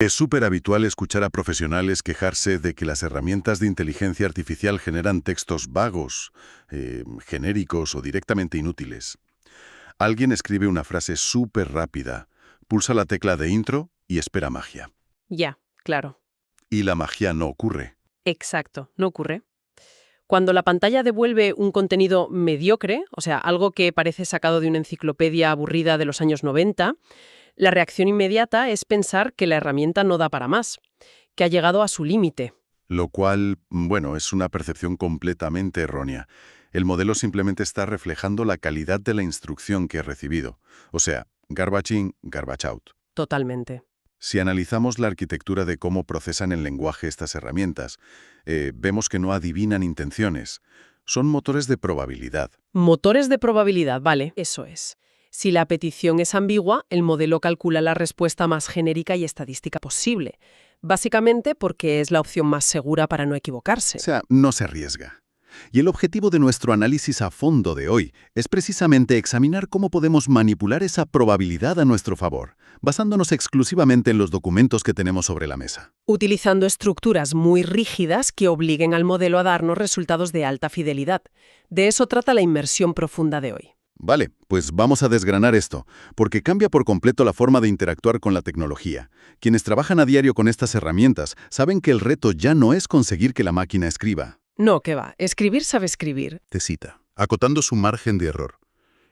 Es súper habitual escuchar a profesionales quejarse de que las herramientas de inteligencia artificial generan textos vagos, genéricos o directamente inútiles. Alguien escribe una frase súper rápida, pulsa la tecla de intro y espera magia. Ya, claro. Y la magia no ocurre. Exacto, no ocurre. Cuando la pantalla devuelve un contenido mediocre, o sea, algo que parece sacado de una enciclopedia aburrida de los años 90, la reacción inmediata es pensar que la herramienta no da para más, que ha llegado a su límite. Lo cual, bueno, es una percepción completamente errónea. El modelo simplemente está reflejando la calidad de la instrucción que he recibido. O sea, garbage in, garbage out. Totalmente. Si analizamos la arquitectura de cómo procesan el lenguaje estas herramientas, vemos que no adivinan intenciones. Son motores de probabilidad. Motores de probabilidad, vale, eso es. Si la petición es ambigua, el modelo calcula la respuesta más genérica y estadística posible, básicamente porque es la opción más segura para no O equivocarse. sea, no se arriesga. Y el objetivo de nuestro análisis a fondo de hoy es precisamente examinar cómo podemos manipular esa probabilidad a nuestro favor, basándonos exclusivamente en los documentos que tenemos sobre la mesa. Utilizando estructuras muy rígidas que obliguen al modelo a darnos resultados de alta fidelidad. De eso trata la inmersión profunda de hoy. Vale, pues vamos a desgranar esto, porque cambia por completo la forma de interactuar con la tecnología. Quienes trabajan a diario con estas herramientas saben que el reto ya no es conseguir que la máquina escriba. No, que va. Escribir sabe escribir. Te cita, acotando su margen de error.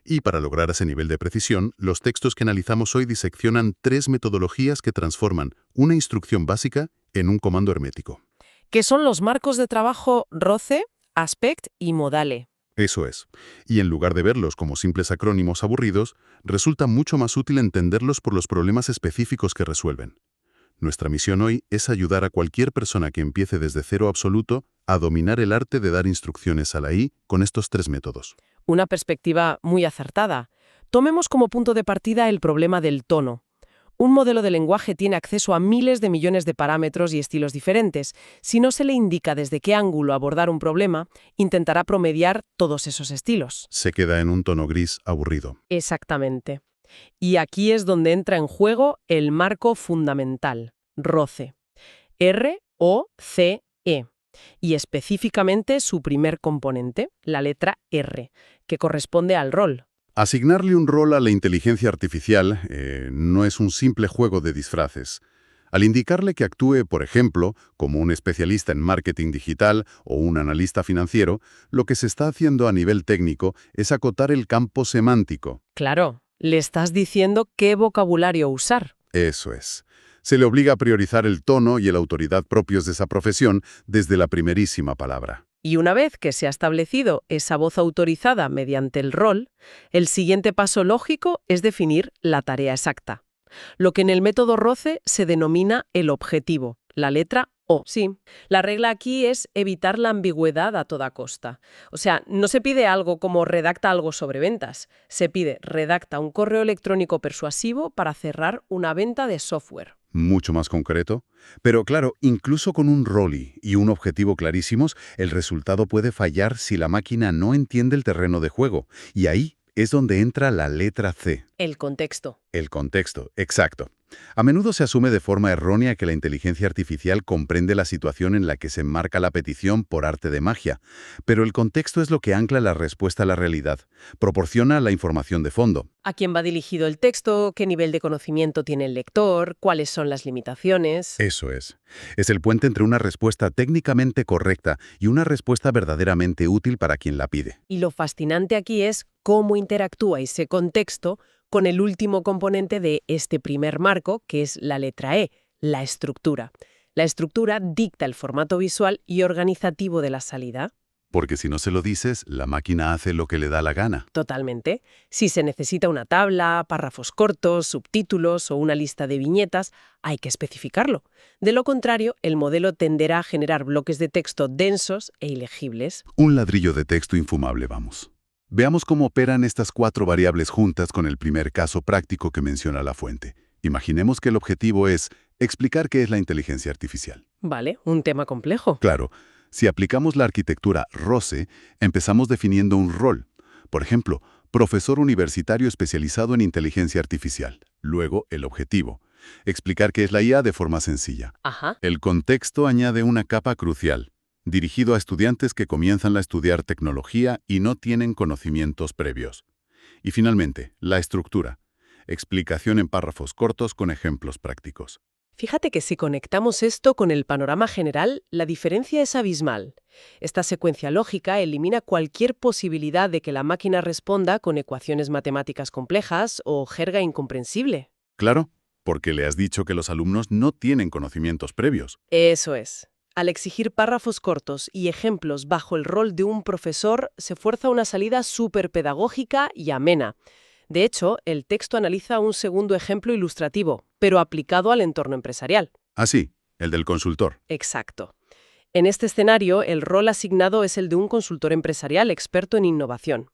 Y para lograr ese nivel de precisión, los textos que analizamos hoy diseccionan 3 metodologías que transforman una instrucción básica en un comando hermético. Que son los marcos de trabajo ROCE, ASPECT y MODALE. Eso es. Y en lugar de verlos como simples acrónimos aburridos, resulta mucho más útil entenderlos por los problemas específicos que resuelven. Nuestra misión hoy es ayudar a cualquier persona que empiece desde cero absoluto a dominar el arte de dar instrucciones a la I con estos 3 métodos. Una perspectiva muy acertada. Tomemos como punto de partida el problema del tono. Un modelo de lenguaje tiene acceso a miles de millones de parámetros y estilos diferentes. Si no se le indica desde qué ángulo abordar un problema, intentará promediar todos esos estilos. Se queda en un tono gris aburrido. Exactamente. Y aquí es donde entra en juego el marco fundamental, ROCE. R-O-C-E. Y específicamente su primer componente, la letra R, que corresponde al rol. Asignarle un rol a la inteligencia artificial no es un simple juego de disfraces. Al indicarle que actúe, por ejemplo, como un especialista en marketing digital o un analista financiero, lo que se está haciendo a nivel técnico es acotar el campo semántico. Claro, le estás diciendo qué vocabulario usar. Eso es. Se le obliga a priorizar el tono y la autoridad propios de esa profesión desde la primerísima palabra. Y una vez que se ha establecido esa voz autorizada mediante el rol, el siguiente paso lógico es definir la tarea exacta. Lo que en el método ROCE se denomina el objetivo, la letra O. Sí, la regla aquí es evitar la ambigüedad a toda costa. O sea, no se pide algo como redacta algo sobre ventas, se pide redacta un correo electrónico persuasivo para cerrar una venta de software. Mucho más concreto. Pero claro, incluso con un ROLI y un objetivo clarísimos, el resultado puede fallar si la máquina no entiende el terreno de juego. Y ahí es donde entra la letra C. El contexto. El contexto, exacto. A menudo se asume de forma errónea que la inteligencia artificial comprende la situación en la que se enmarca la petición por arte de magia, pero el contexto es lo que ancla la respuesta a la realidad, proporciona la información de fondo. ¿A quién va dirigido el texto? ¿Qué nivel de conocimiento tiene el lector? ¿Cuáles son las limitaciones? Eso es. Es el puente entre una respuesta técnicamente correcta y una respuesta verdaderamente útil para quien la pide. Y lo fascinante aquí es cómo interactúa ese contexto con el último componente de este primer marco, que es la letra E, la estructura. La estructura dicta el formato visual y organizativo de la salida. Porque si no se lo dices, la máquina hace lo que le da la gana. Totalmente. Si se necesita una tabla, párrafos cortos, subtítulos o una lista de viñetas, hay que especificarlo. De lo contrario, el modelo tenderá a generar bloques de texto densos e ilegibles. Un ladrillo de texto infumable, vamos. Veamos cómo operan estas 4 variables juntas con el primer caso práctico que menciona la fuente. Imaginemos que el objetivo es explicar qué es la inteligencia artificial. Vale, un tema complejo. Claro, si aplicamos la arquitectura ROCE, empezamos definiendo un rol. Por ejemplo, profesor universitario especializado en inteligencia artificial. Luego, el objetivo. Explicar qué es la IA de forma sencilla. Ajá. El contexto añade una capa crucial, dirigido a estudiantes que comienzan a estudiar tecnología y no tienen conocimientos previos. Y finalmente, la estructura. Explicación en párrafos cortos con ejemplos prácticos. Fíjate que si conectamos esto con el panorama general, la diferencia es abismal. Esta secuencia lógica elimina cualquier posibilidad de que la máquina responda con ecuaciones matemáticas complejas o jerga incomprensible. Claro, porque le has dicho que los alumnos no tienen conocimientos previos. Eso es. Al exigir párrafos cortos y ejemplos bajo el rol de un profesor, se fuerza una salida súper pedagógica y amena. De hecho, el texto analiza un segundo ejemplo ilustrativo, pero aplicado al entorno empresarial. Ah, sí, el del consultor. Exacto. En este escenario, el rol asignado es el de un consultor empresarial experto en innovación.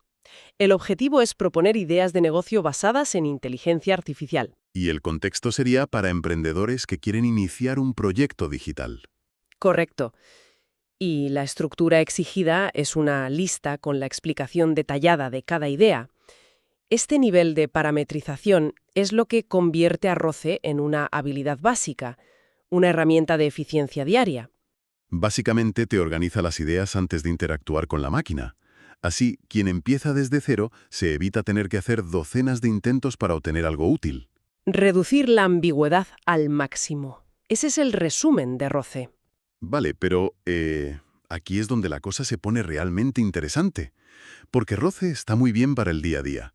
El objetivo es proponer ideas de negocio basadas en inteligencia artificial. Y el contexto sería para emprendedores que quieren iniciar un proyecto digital. Correcto. Y la estructura exigida es una lista con la explicación detallada de cada idea. Este nivel de parametrización es lo que convierte a ROCE en una habilidad básica, una herramienta de eficiencia diaria. Básicamente te organiza las ideas antes de interactuar con la máquina. Así, quien empieza desde cero se evita tener que hacer docenas de intentos para obtener algo útil. Reducir la ambigüedad al máximo. Ese es el resumen de ROCE. Vale, pero aquí es donde la cosa se pone realmente interesante. Porque ROCE está muy bien para el día a día.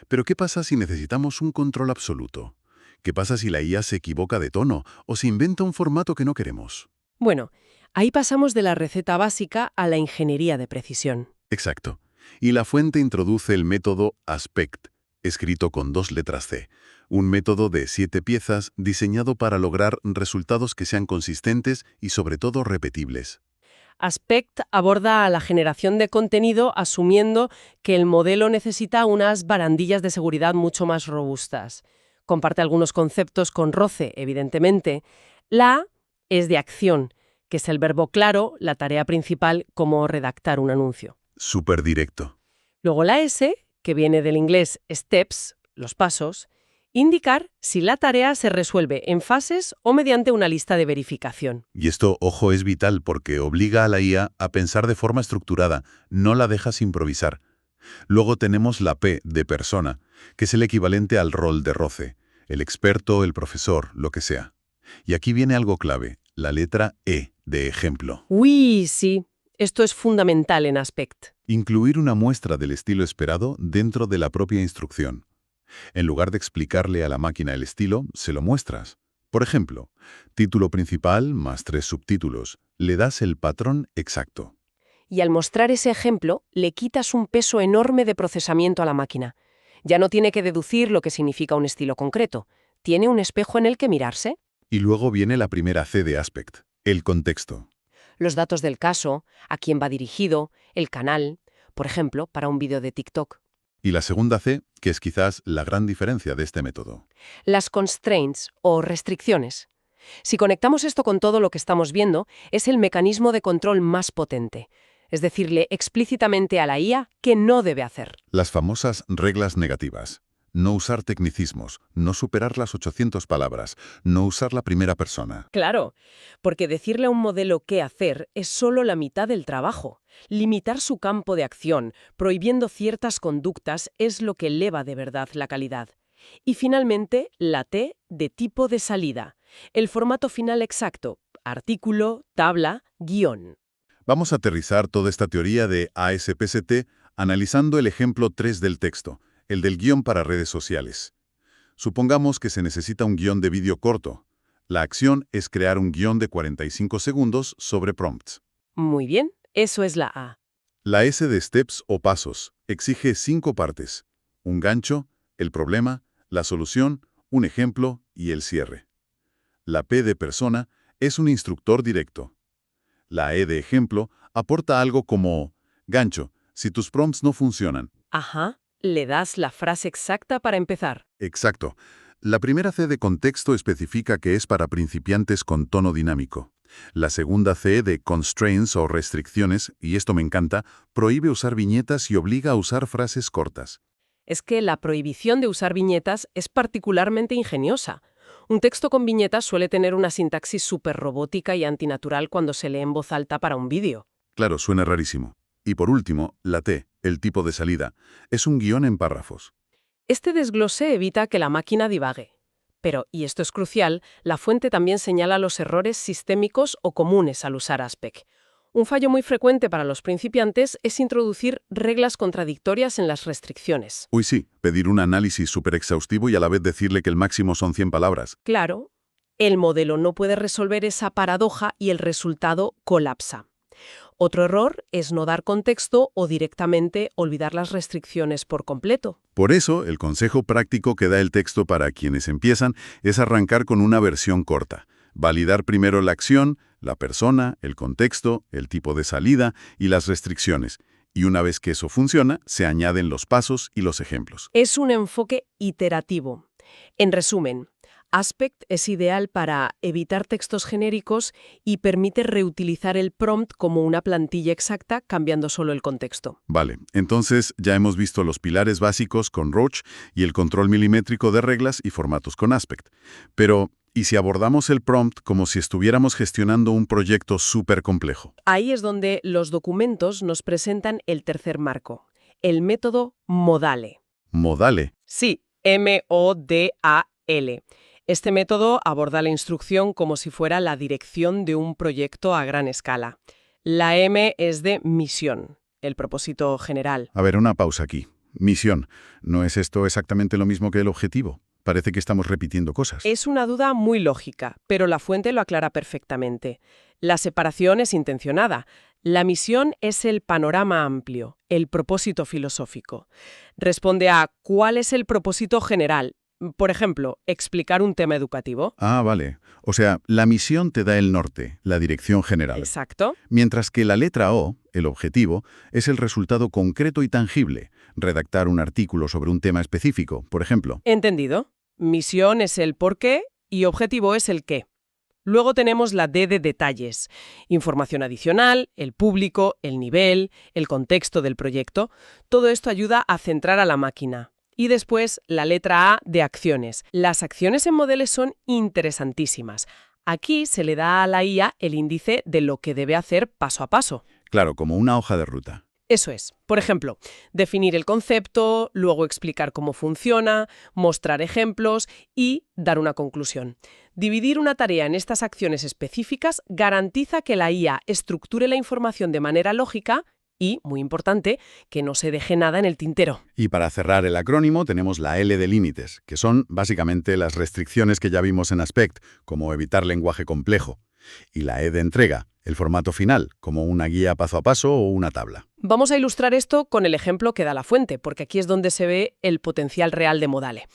Pero ¿qué pasa si necesitamos un control absoluto? ¿Qué pasa si la IA se equivoca de tono o se inventa un formato que no queremos? Bueno, ahí pasamos de la receta básica a la ingeniería de precisión. Exacto. Y la fuente introduce el método ASPECT, escrito con 2 letras C, un método de 7 piezas diseñado para lograr resultados que sean consistentes y sobre todo repetibles. Aspect aborda a la generación de contenido asumiendo que el modelo necesita unas barandillas de seguridad mucho más robustas. Comparte algunos conceptos con ROCE, evidentemente. La A es de acción, que es el verbo claro, la tarea principal, como redactar un anuncio. Súper directo. Luego la S, que viene del inglés steps, los pasos, indicar si la tarea se resuelve en fases o mediante una lista de verificación. Y esto, ojo, es vital porque obliga a la IA a pensar de forma estructurada, no la dejas improvisar. Luego tenemos la P de persona, que es el equivalente al rol de ROCE, el experto, el profesor, lo que sea. Y aquí viene algo clave, la letra E de ejemplo. Uy, sí, esto es fundamental en Aspect. Incluir una muestra del estilo esperado dentro de la propia instrucción. En lugar de explicarle a la máquina el estilo, se lo muestras. Por ejemplo, título principal más 3 subtítulos. Le das el patrón exacto. Y al mostrar ese ejemplo, le quitas un peso enorme de procesamiento a la máquina. Ya no tiene que deducir lo que significa un estilo concreto. Tiene un espejo en el que mirarse. Y luego viene la primera C de Aspect, el contexto. Los datos del caso, a quién va dirigido, el canal, por ejemplo, para un vídeo de TikTok. Y la segunda C, que es quizás la gran diferencia de este método. Las constraints o restricciones. Si conectamos esto con todo lo que estamos viendo, es el mecanismo de control más potente. Es decirle explícitamente a la IA qué no debe hacer. Las famosas reglas negativas. No usar tecnicismos, no superar las 800 palabras, no usar la primera persona. Claro, porque decirle a un modelo qué hacer es solo la mitad del trabajo. Limitar su campo de acción, prohibiendo ciertas conductas, es lo que eleva de verdad la calidad. Y finalmente, la T de tipo de salida. El formato final exacto: artículo, tabla, guión. Vamos a aterrizar toda esta teoría de ASPCT analizando el ejemplo 3 del texto, el del guión para redes sociales. Supongamos que se necesita un guión de vídeo corto. La acción es crear un guión de 45 segundos sobre prompts. Muy bien, eso es la A. La S de steps o pasos exige 5 partes: un gancho, el problema, la solución, un ejemplo y el cierre. La P de persona es un instructor directo. La E de ejemplo aporta algo como: gancho, si tus prompts no funcionan. Ajá, le das la frase exacta para empezar. Exacto. La primera C de contexto especifica que es para principiantes con tono dinámico. La segunda C de constraints o restricciones, y esto me encanta, prohíbe usar viñetas y obliga a usar frases cortas. Es que la prohibición de usar viñetas es particularmente ingeniosa. Un texto con viñetas suele tener una sintaxis súper robótica y antinatural cuando se lee en voz alta para un vídeo. Claro, suena rarísimo. Y por último, la T, el tipo de salida, es un guión en párrafos. Este desglose evita que la máquina divague. Pero, y esto es crucial, la fuente también señala los errores sistémicos o comunes al usar Aspect. Un fallo muy frecuente para los principiantes es introducir reglas contradictorias en las restricciones. Uy, sí, pedir un análisis súper exhaustivo y a la vez decirle que el máximo son 100 palabras. Claro, el modelo no puede resolver esa paradoja y el resultado colapsa. Otro error es no dar contexto o directamente olvidar las restricciones por completo. Por eso, el consejo práctico que da el texto para quienes empiezan es arrancar con una versión corta. Validar primero la acción, la persona, el contexto, el tipo de salida y las restricciones. Y una vez que eso funciona, se añaden los pasos y los ejemplos. Es un enfoque iterativo. En resumen, Aspect es ideal para evitar textos genéricos y permite reutilizar el prompt como una plantilla exacta, cambiando solo el contexto. Vale, entonces ya hemos visto los pilares básicos con Roach y el control milimétrico de reglas y formatos con Aspect. Pero, ¿y si abordamos el prompt como si estuviéramos gestionando un proyecto súper complejo? Ahí es donde los documentos nos presentan el tercer marco, el método Modale. Modale. Sí, M-O-D-A-L. Este método aborda la instrucción como si fuera la dirección de un proyecto a gran escala. La M es de misión, el propósito general. A ver, una pausa aquí. Misión. ¿No es esto exactamente lo mismo que el objetivo? Parece que estamos repitiendo cosas. Es una duda muy lógica, pero la fuente lo aclara perfectamente. La separación es intencionada. La misión es el panorama amplio, el propósito filosófico. Responde a ¿cuál es el propósito general? Por ejemplo, explicar un tema educativo. Ah, vale. O sea, la misión te da el norte, la dirección general. Exacto. Mientras que la letra O, el objetivo, es el resultado concreto y tangible. Redactar un artículo sobre un tema específico, por ejemplo. Entendido. Misión es el por qué y objetivo es el qué. Luego tenemos la D de detalles. Información adicional, el público, el nivel, el contexto del proyecto. Todo esto ayuda a centrar a la máquina. Y después, la letra A de acciones. Las acciones en Modale son interesantísimas. Aquí se le da a la IA el índice de lo que debe hacer paso a paso. Claro, como una hoja de ruta. Eso es. Por ejemplo, definir el concepto, luego explicar cómo funciona, mostrar ejemplos y dar una conclusión. Dividir una tarea en estas acciones específicas garantiza que la IA estructure la información de manera lógica y, muy importante, que no se deje nada en el tintero. Y para cerrar el acrónimo tenemos la L de límites, que son básicamente las restricciones que ya vimos en Aspect, como evitar lenguaje complejo. Y la E de entrega, el formato final, como una guía paso a paso o una tabla. Vamos a ilustrar esto con el ejemplo que da la fuente, porque aquí es donde se ve el potencial real de Modale.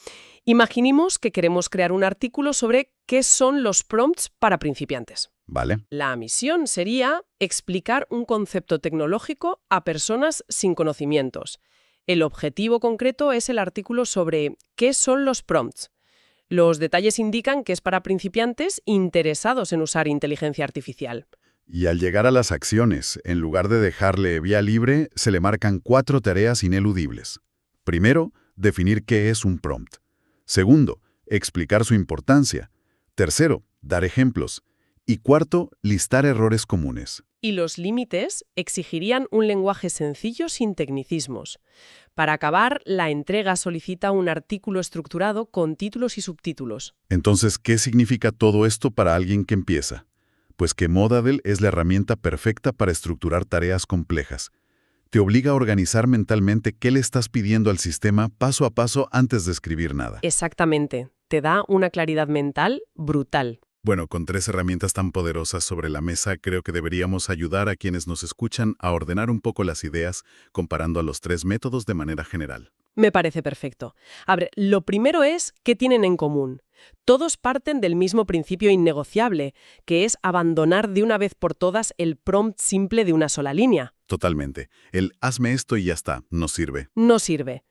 Imaginemos que queremos crear un artículo sobre qué son los prompts para principiantes. Vale. La misión sería explicar un concepto tecnológico a personas sin conocimientos. El objetivo concreto es el artículo sobre qué son los prompts. Los detalles indican que es para principiantes interesados en usar inteligencia artificial. Y al llegar a las acciones, en lugar de dejarle vía libre, se le marcan 4 tareas ineludibles. Primero, definir qué es un prompt. Segundo, explicar su importancia. Tercero, dar ejemplos. Y cuarto, listar errores comunes. Y los límites exigirían un lenguaje sencillo sin tecnicismos. Para acabar, la entrega solicita un artículo estructurado con títulos y subtítulos. Entonces, ¿qué significa todo esto para alguien que empieza? Pues que Modale es la herramienta perfecta para estructurar tareas complejas. Te obliga a organizar mentalmente qué le estás pidiendo al sistema paso a paso antes de escribir nada. Exactamente. Te da una claridad mental brutal. Bueno, con 3 herramientas tan poderosas sobre la mesa, creo que deberíamos ayudar a quienes nos escuchan a ordenar un poco las ideas, comparando a los 3 métodos de manera general. Me parece perfecto. A ver, lo primero es qué tienen en común. Todos parten del mismo principio innegociable, que es abandonar de una vez por todas el prompt simple de una sola línea. Totalmente. El hazme esto y ya está, no sirve. No sirve.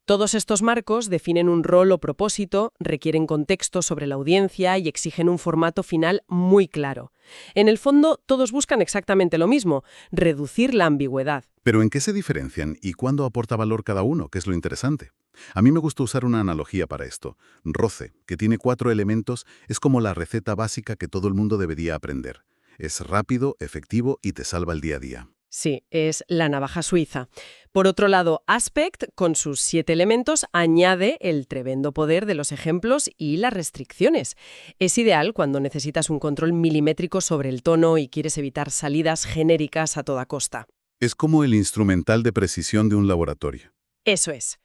Todos estos marcos definen un rol o propósito, requieren contexto sobre la audiencia y exigen un formato final muy claro. En el fondo, todos buscan exactamente lo mismo, reducir la ambigüedad. ¿Pero en qué se diferencian y cuándo aporta valor cada uno? ¿Qué es lo interesante? A mí me gusta usar una analogía para esto. ROCE, que tiene 4 elementos, es como la receta básica que todo el mundo debería aprender. Es rápido, efectivo y te salva el día a día. Sí, es la navaja suiza. Por otro lado, Aspect, con sus 7 elementos, añade el tremendo poder de los ejemplos y las restricciones. Es ideal cuando necesitas un control milimétrico sobre el tono y quieres evitar salidas genéricas a toda costa. Es como el instrumental de precisión de un laboratorio. Eso es.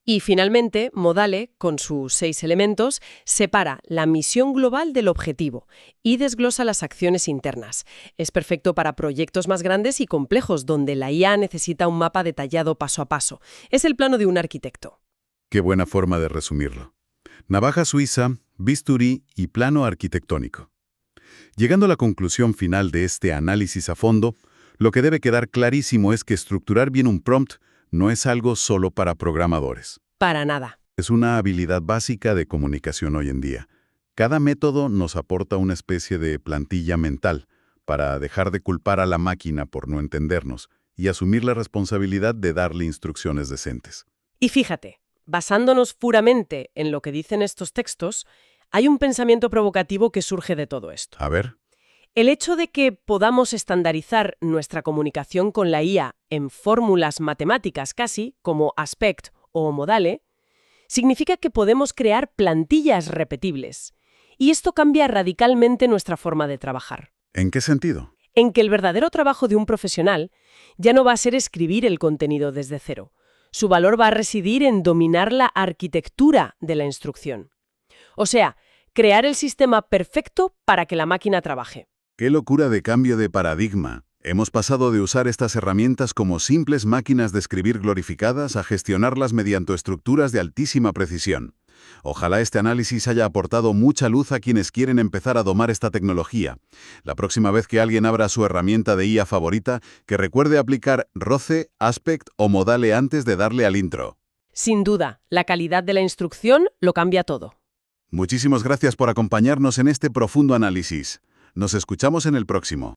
Y finalmente, Modale, con sus 6 elementos, separa la misión global del objetivo y desglosa las acciones internas. Es perfecto para proyectos más grandes y complejos, donde la IA necesita un mapa detallado paso a paso. Es el plano de un arquitecto. Qué buena forma de resumirlo. Navaja suiza, bisturí y plano arquitectónico. Llegando a la conclusión final de este análisis a fondo, lo que debe quedar clarísimo es que estructurar bien un prompt no es algo solo para programadores. Para nada. Es una habilidad básica de comunicación hoy en día. Cada método nos aporta una especie de plantilla mental para dejar de culpar a la máquina por no entendernos y asumir la responsabilidad de darle instrucciones decentes. Y fíjate, basándonos puramente en lo que dicen estos textos, hay un pensamiento provocativo que surge de todo esto. A ver, El hecho de que podamos estandarizar nuestra comunicación con la IA en fórmulas matemáticas casi, como Aspect o Modale, significa que podemos crear plantillas repetibles. Y esto cambia radicalmente nuestra forma de trabajar. ¿en qué sentido? En que el verdadero trabajo de un profesional ya no va a ser escribir el contenido desde cero. Su valor va a residir en dominar la arquitectura de la instrucción. O sea, crear el sistema perfecto para que la máquina trabaje. ¡Qué locura de cambio de paradigma! Hemos pasado de usar estas herramientas como simples máquinas de escribir glorificadas a gestionarlas mediante estructuras de altísima precisión. Ojalá este análisis haya aportado mucha luz a quienes quieren empezar a domar esta tecnología. La próxima vez que alguien abra su herramienta de IA favorita, que recuerde aplicar ROCE, Aspect o Modale antes de darle al intro. Sin duda, la calidad de la instrucción lo cambia todo. Muchísimas gracias por acompañarnos en este profundo análisis. Nos escuchamos en el próximo.